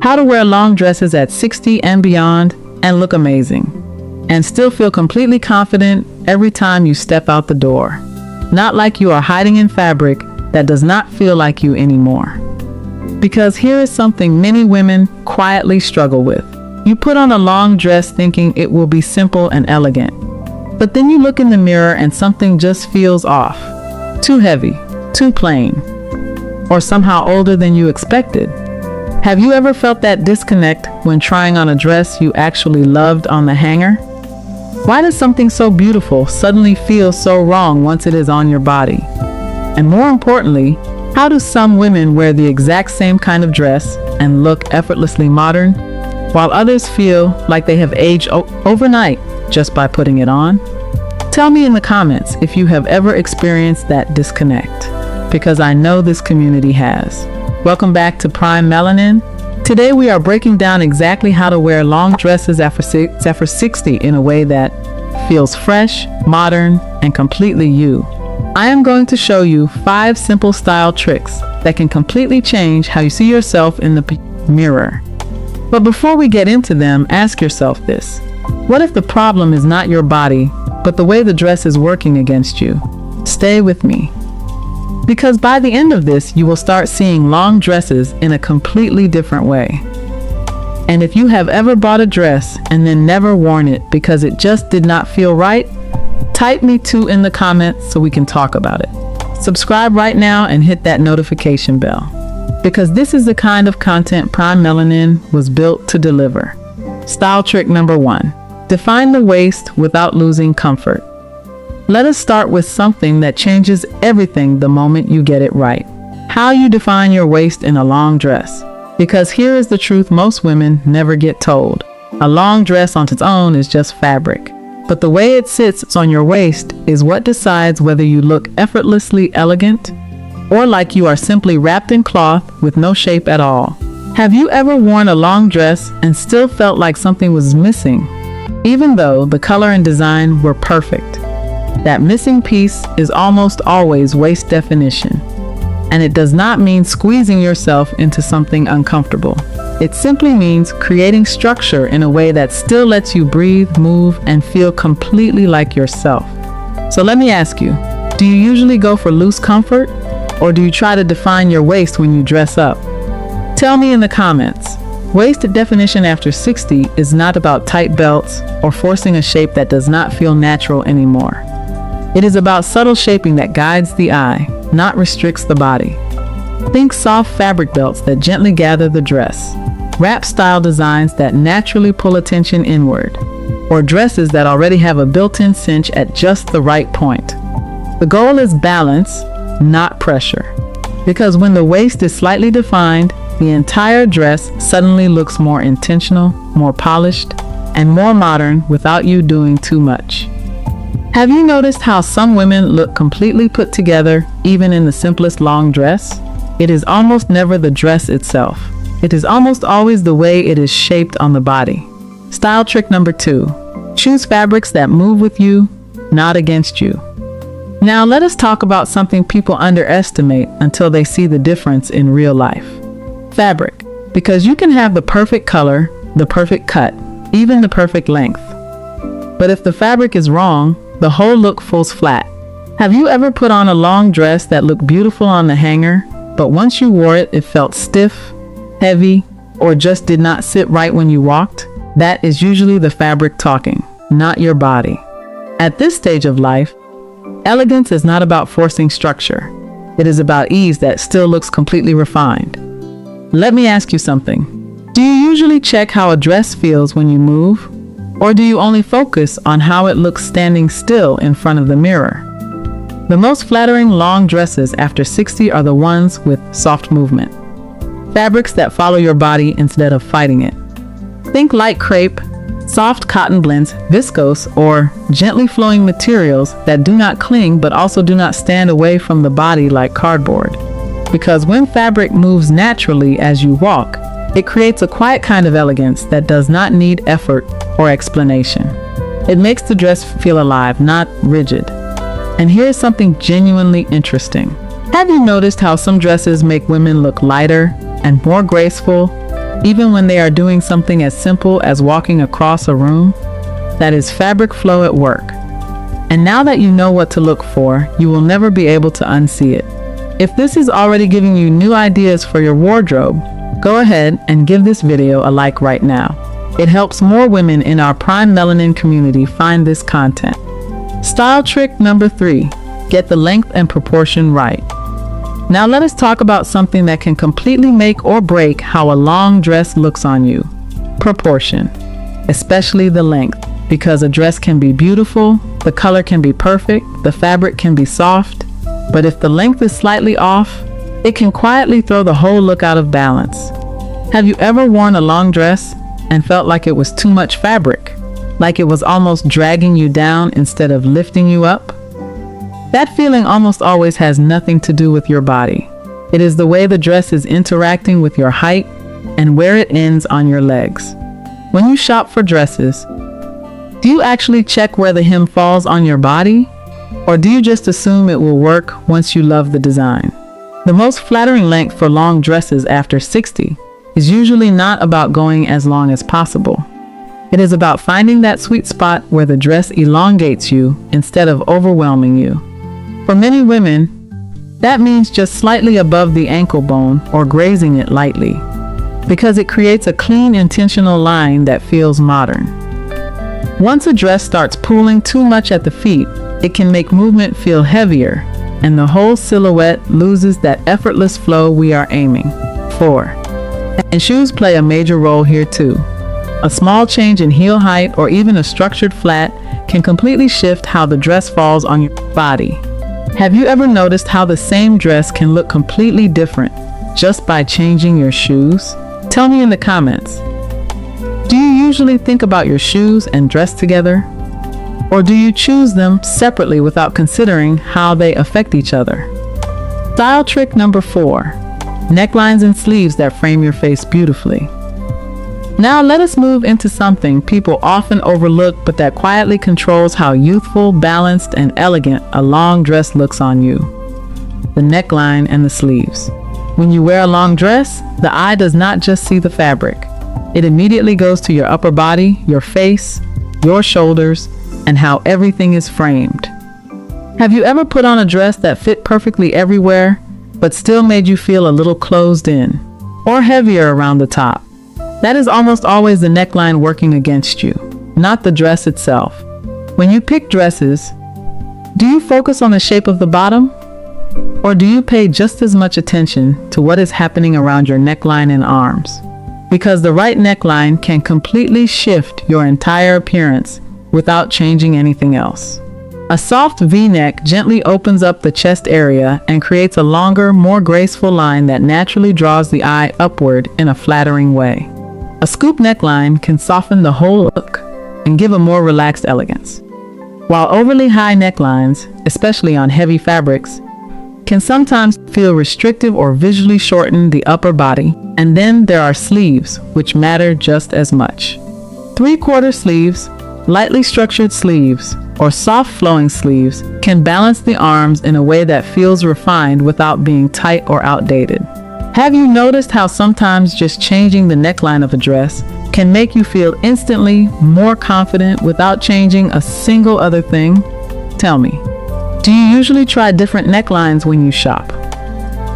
How to wear long dresses at 60 and beyond and look amazing, and still feel completely confident every time you step out the door. Not like you are hiding in fabric that does not feel like you anymore. Because here is something many women quietly struggle with. You put on a long dress thinking it will be simple and elegant. But then you look in the mirror and something just feels off. Too heavy, too plain, or somehow older than you expected. Have you ever felt that disconnect when trying on a dress you actually loved on the hanger? Why does something so beautiful suddenly feel so wrong once it is on your body? And more importantly, how do some women wear the exact same kind of dress and look effortlessly modern, while others feel like they have aged overnight just by putting it on? Tell me in the comments if you have ever experienced that disconnect, because I know this community has. Welcome back to Prime Melanin. Today we are breaking down exactly how to wear long dresses after 60 in a way that feels fresh, modern, and completely you. I am going to show you 5 simple style tricks that can completely change how you see yourself in the mirror. But before we get into them, ask yourself this. What if the problem is not your body, but the way the dress is working against you? Stay with me. Because by the end of this, you will start seeing long dresses in a completely different way. And if you have ever bought a dress and then never worn it because it just did not feel right, type me too in the comments so we can talk about it. Subscribe right now and hit that notification bell, because this is the kind of content Prime Melanin was built to deliver. Style trick number 1. Define the waist without losing comfort. Let us start with something that changes everything the moment you get it right. How you define your waist in a long dress. Because here is the truth most women never get told. A long dress on its own is just fabric. But the way it sits on your waist is what decides whether you look effortlessly elegant or like you are simply wrapped in cloth with no shape at all. Have you ever worn a long dress and still felt like something was missing, even though the color and design were perfect? That missing piece is almost always waist definition. And it does not mean squeezing yourself into something uncomfortable. It simply means creating structure in a way that still lets you breathe, move, and feel completely like yourself. So let me ask you, do you usually go for loose comfort, or do you try to define your waist when you dress up? Tell me in the comments. Waist definition after 60 is not about tight belts or forcing a shape that does not feel natural anymore. It is about subtle shaping that guides the eye, not restricts the body. Think soft fabric belts that gently gather the dress, wrap style designs that naturally pull attention inward, or dresses that already have a built-in cinch at just the right point. The goal is balance, not pressure. Because when the waist is slightly defined, the entire dress suddenly looks more intentional, more polished, and more modern without you doing too much. Have you noticed how some women look completely put together even in the simplest long dress? It is almost never the dress itself. It is almost always the way it is shaped on the body. Style trick number 2. Choose fabrics that move with you, not against you. Now let us talk about something people underestimate until they see the difference in real life. Fabric. Because you can have the perfect color, the perfect cut, even the perfect length. But if the fabric is wrong, the whole look falls flat. Have you ever put on a long dress that looked beautiful on the hanger, but once you wore it, it felt stiff, heavy, or just did not sit right when you walked? That is usually the fabric talking, not your body. At this stage of life, elegance is not about forcing structure. It is about ease that still looks completely refined. Let me ask you something. Do you usually check how a dress feels when you move? Or do you only focus on how it looks standing still in front of the mirror? The most flattering long dresses after 60 are the ones with soft movement. Fabrics that follow your body instead of fighting it. Think light crepe, soft cotton blends, viscose, or gently flowing materials that do not cling but also do not stand away from the body like cardboard. Because when fabric moves naturally as you walk, it creates a quiet kind of elegance that does not need effort or explanation. It makes the dress feel alive, not rigid. And here's something genuinely interesting. Have you noticed how some dresses make women look lighter and more graceful, even when they are doing something as simple as walking across a room. That is fabric flow at work. And now that you know what to look for, you will never be able to unsee it. If this is already giving you new ideas for your wardrobe, go ahead and give this video a like right now. It helps more women in our Prime Melanin community find this content. Style trick number 3, get the length and proportion right. Now let us talk about something that can completely make or break how a long dress looks on you. Proportion, especially the length, because a dress can be beautiful, the color can be perfect, the fabric can be soft, but if the length is slightly off, it can quietly throw the whole look out of balance. Have you ever worn a long dress and felt like it was too much fabric, like it was almost dragging you down instead of lifting you up? That feeling almost always has nothing to do with your body. It is the way the dress is interacting with your height and where it ends on your legs. When you shop for dresses, do you actually check where the hem falls on your body? Or do you just assume it will work once you love the design? The most flattering length for long dresses after 60 is usually not about going as long as possible. It is about finding that sweet spot where the dress elongates you instead of overwhelming you. For many women, that means just slightly above the ankle bone or grazing it lightly, because it creates a clean, intentional line that feels modern. Once a dress starts pulling too much at the feet, it can make movement feel heavier, and the whole silhouette loses that effortless flow we are aiming for. And shoes play a major role here too. A small change in heel height or even a structured flat can completely shift how the dress falls on your body. Have you ever noticed how the same dress can look completely different just by changing your shoes? Tell me in the comments. Do you usually think about your shoes and dress together? Or do you choose them separately without considering how they affect each other? Style trick number 4. Necklines and sleeves that frame your face beautifully. Now let us move into something people often overlook but that quietly controls how youthful, balanced, and elegant a long dress looks on you. The neckline and the sleeves. When you wear a long dress, the eye does not just see the fabric. It immediately goes to your upper body, your face, your shoulders, and how everything is framed. Have you ever put on a dress that fit perfectly everywhere, but still made you feel a little closed in, or heavier around the top? That is almost always the neckline working against you, not the dress itself. When you pick dresses, do you focus on the shape of the bottom? Or do you pay just as much attention to what is happening around your neckline and arms? Because the right neckline can completely shift your entire appearance without changing anything else. A soft V-neck gently opens up the chest area and creates a longer, more graceful line that naturally draws the eye upward in a flattering way. A scoop neckline can soften the whole look and give a more relaxed elegance. While overly high necklines, especially on heavy fabrics, can sometimes feel restrictive or visually shorten the upper body. And then there are sleeves, which matter just as much. 3/4 sleeves, lightly structured sleeves, or soft flowing sleeves can balance the arms in a way that feels refined without being tight or outdated. Have you noticed how sometimes just changing the neckline of a dress can make you feel instantly more confident without changing a single other thing? Tell me, do you usually try different necklines when you shop?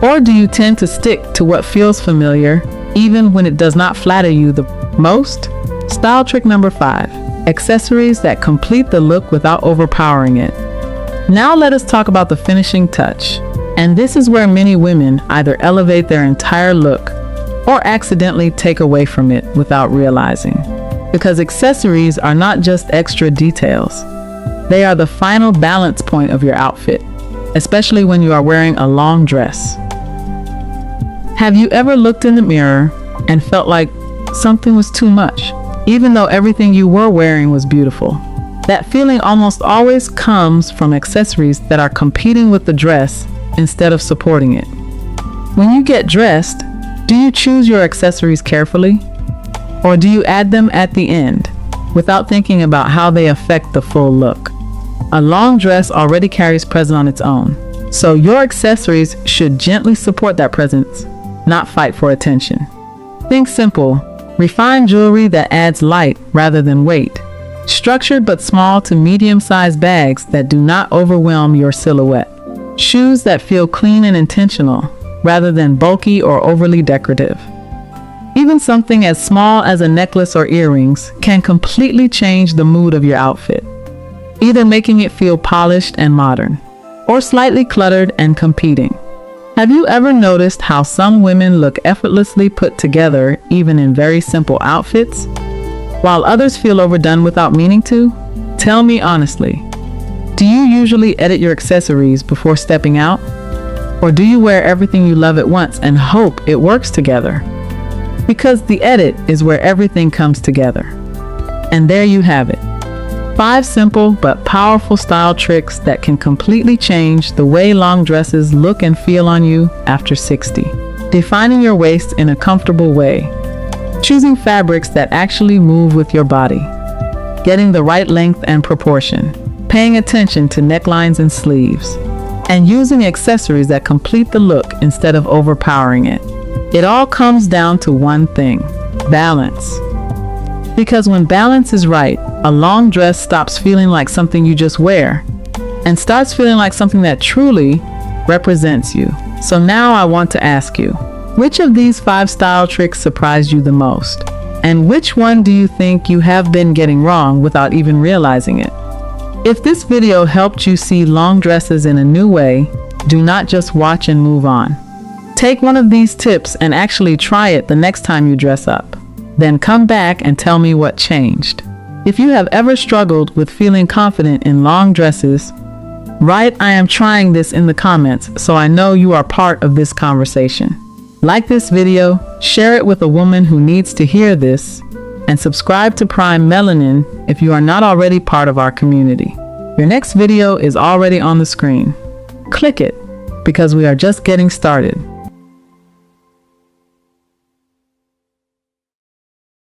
Or do you tend to stick to what feels familiar even when it does not flatter you the most? Style trick number 5. Accessories that complete the look without overpowering it. Now let us talk about the finishing touch. And this is where many women either elevate their entire look or accidentally take away from it without realizing. Because accessories are not just extra details. They are the final balance point of your outfit, especially when you are wearing a long dress. Have you ever looked in the mirror and felt like something was too much, even though everything you were wearing was beautiful? That feeling almost always comes from accessories that are competing with the dress instead of supporting it. When you get dressed, do you choose your accessories carefully? Or do you add them at the end without thinking about how they affect the full look? A long dress already carries presence on its own, so your accessories should gently support that presence, not fight for attention. Think simple. Refined jewelry that adds light rather than weight. Structured but small to medium-sized bags that do not overwhelm your silhouette. Shoes that feel clean and intentional rather than bulky or overly decorative. Even something as small as a necklace or earrings can completely change the mood of your outfit, either making it feel polished and modern, or slightly cluttered and competing. Have you ever noticed how some women look effortlessly put together even in very simple outfits, while others feel overdone without meaning to? Tell me honestly, do you usually edit your accessories before stepping out? Or do you wear everything you love at once and hope it works together? Because the edit is where everything comes together. And there you have it. 5 simple but powerful style tricks that can completely change the way long dresses look and feel on you after 60. Defining your waist in a comfortable way. Choosing fabrics that actually move with your body. Getting the right length and proportion. Paying attention to necklines and sleeves. And using accessories that complete the look instead of overpowering it. It all comes down to one thing: balance. Because when balance is right, a long dress stops feeling like something you just wear and starts feeling like something that truly represents you. So now I want to ask you, which of these 5 style tricks surprised you the most? And which one do you think you have been getting wrong without even realizing it? If this video helped you see long dresses in a new way, do not just watch and move on. Take one of these tips and actually try it the next time you dress up. Then come back and tell me what changed. If you have ever struggled with feeling confident in long dresses, write "I am trying this" in the comments so I know you are part of this conversation. Like this video, share it with a woman who needs to hear this, and subscribe to Prime Melanin if you are not already part of our community. Your next video is already on the screen. Click it, because we are just getting started.